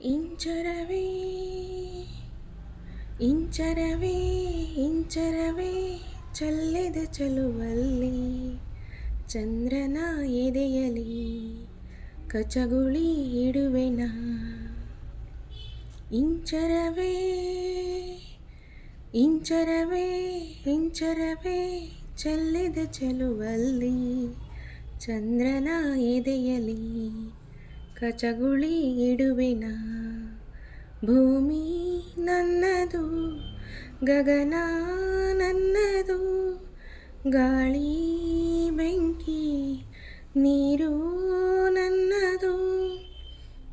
ಇಂಚರವೇ ಇಂಚರವೇ ಇಂಚರವೇ ಚಲ್ಲಿದ ಚಲುವಲ್ಲಿ ಚಂದ್ರನ ಎದೆಯಲಿ ಕಚಗುಳಿ ಇಡುವೆನ. ಇಂಚರವೇ ಇಂಚರವೇ ಇಂಚರವೇ ಚಲ್ಲಿದ ಚಲುವಲ್ಲಿ ಚಂದ್ರನ ಎದೆಯಲಿ ಕಚಗುಳಿ ಇಡುವೆನ. ಭೂಮಿ ನನ್ನದು, ಗಗನ ನನ್ನದು, ಗಾಳಿ ಬೆಂಕಿ ನೀರು ನನ್ನದು.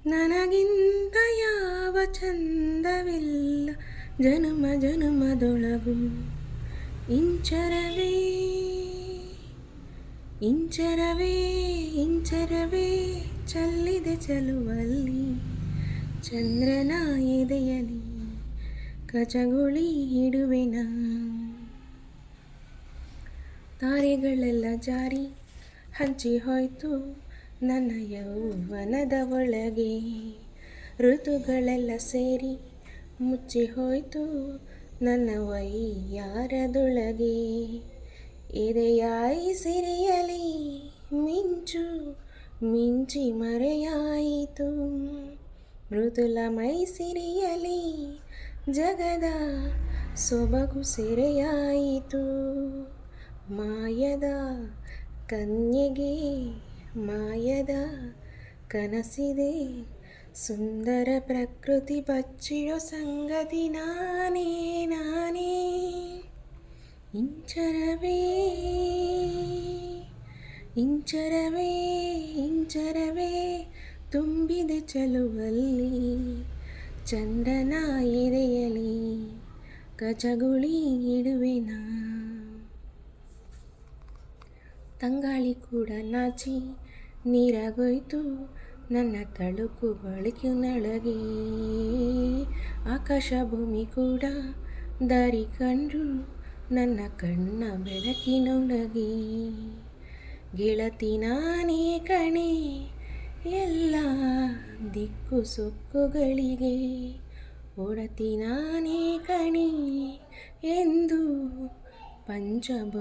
ನನಗಿಂತ ಯಾವ ಚಂದವಿಲ್ಲ ಜನುಮ ಜನುಮದೊಳಗು. ಇಂಚರವೇ ಇಂಚರವೇ ಇಂಚರವೇ ಚಲ್ಲಿದೆ ಚಲುವಲ್ಲಿ ಚಂದ್ರನ ಎದೆಯಲಿ ಕಚಗುಳಿ ಇಡುವೆನ. ತಾರೆಗಳೆಲ್ಲ ಜಾರಿ ಹಂಚಿ ಹೋಯ್ತು ನನ್ನ ಯೌವನದ ಒಳಗೆ. ಋತುಗಳೆಲ್ಲ ಸೇರಿ ಮುಚ್ಚಿ ಹೋಯ್ತು ನನ್ನ ವೈಯಾರದೊಳಗೆ. ಎದೆಯಾಯಿ ಸಿರಿಯಲಿ ಮಿಂಚು ಮಿಂಚಿ ಮರೆಯಾಯಿತು. ಮೃದುಲ ಮೈ ಸಿರಿಯಲಿ ಜಗದ ಸೊಬಗು ಸೆರೆಯಾಯಿತು. ಮಾಯದ ಕನ್ಯೆಗೆ ಮಾಯದ ಕನಸಿದೆ. ಸುಂದರ ಪ್ರಕೃತಿ ಬಚ್ಚಿಡೋ ಸಂಗತಿ ನಾನೇ ನಾನೇ. ಇಂಚರವೇ ಇಂಚರವೇ ಇಂಚರವೇ ತುಂಬಿದ ಚಲುವಲ್ಲಿ ಚಂದ್ರನ ಎದೆಯಲಿ ಕಚಗುಳಿ ಇಡುವೆನ. ತಂಗಾಳಿ ಕೂಡ ನಾಚಿ ನೀರಾಗೋಯ್ತು ನನ್ನ ತಳುಕು ಬಳುಕಿನೊಳಗೆ. ಆಕಾಶ ಭೂಮಿ ಕೂಡ ದಾರಿ ಕಂಡ್ರು ನನ್ನ ಕಣ್ಣ ಬೆಳಕಿನೊಳಗೆ. ಗೆಳತಿ ನಾನೇ ಕಣೆ ಎಲ್ಲ ದಿಕ್ಕು ಸೊಕ್ಕುಗಳಿಗೆ. ಒಡತಿ ನಾನೇ ಕಣೆ ಎಂದು ಪಂಚಭೂತಗಳಿಗೆ.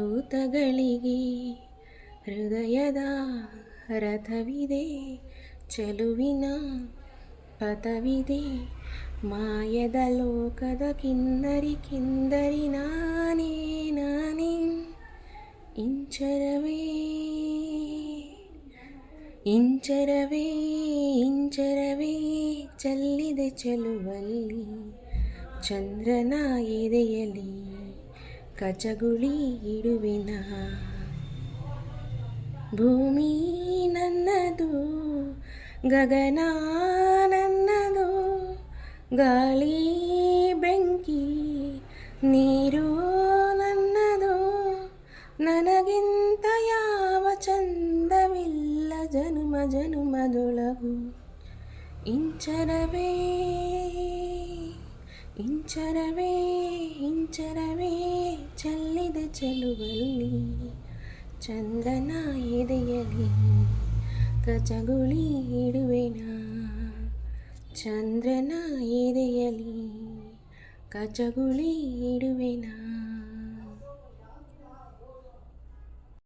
ಹೃದಯದ ರಥವಿದೆ ಚೆಲುವಿನ ಪಥವಿದೆ. ಮಾಯದ ಲೋಕದ ಕಿನ್ನರಿ ಕಿಂದರಿ ನಾನೇ ನಾನೇ. ಇಂಚರವೇ ಇಂಚರವೇ ಇಂಚರವೇ ಚಲ್ಲಿದೆ ಚಲುವಲ್ಲಿ ಚಂದ್ರನ ಎದೆಯಲಿ ಕಚಗುಳಿ ಇಡುವೆನ. ಭೂಮಿ ನನ್ನದು, ಗಗನ ನನ್ನದು, ಗಾಳಿ ಬೆಂಕಿ ನೀರು ನನ್ನದು. ನನಗಿಂತ ಯಾವ ಚಂದವಿಲ್ಲ ಜನುಮ ಜನುಮದೊಳಗು. ಇಂಚರವೇ ಇಂಚರವೇ ಇಂಚರವೇ ಚಲ್ಲಿದ ಚಲುವಲ್ಲಿ ಚಂದ್ರನ ಎದೆಯಲಿ ಕಚಗುಳಿ ಇಡುವೆನ. ಚಂದ್ರನ ಎದೆಯಲಿ ಕಚಗುಳಿ ಇಡುವೆನ.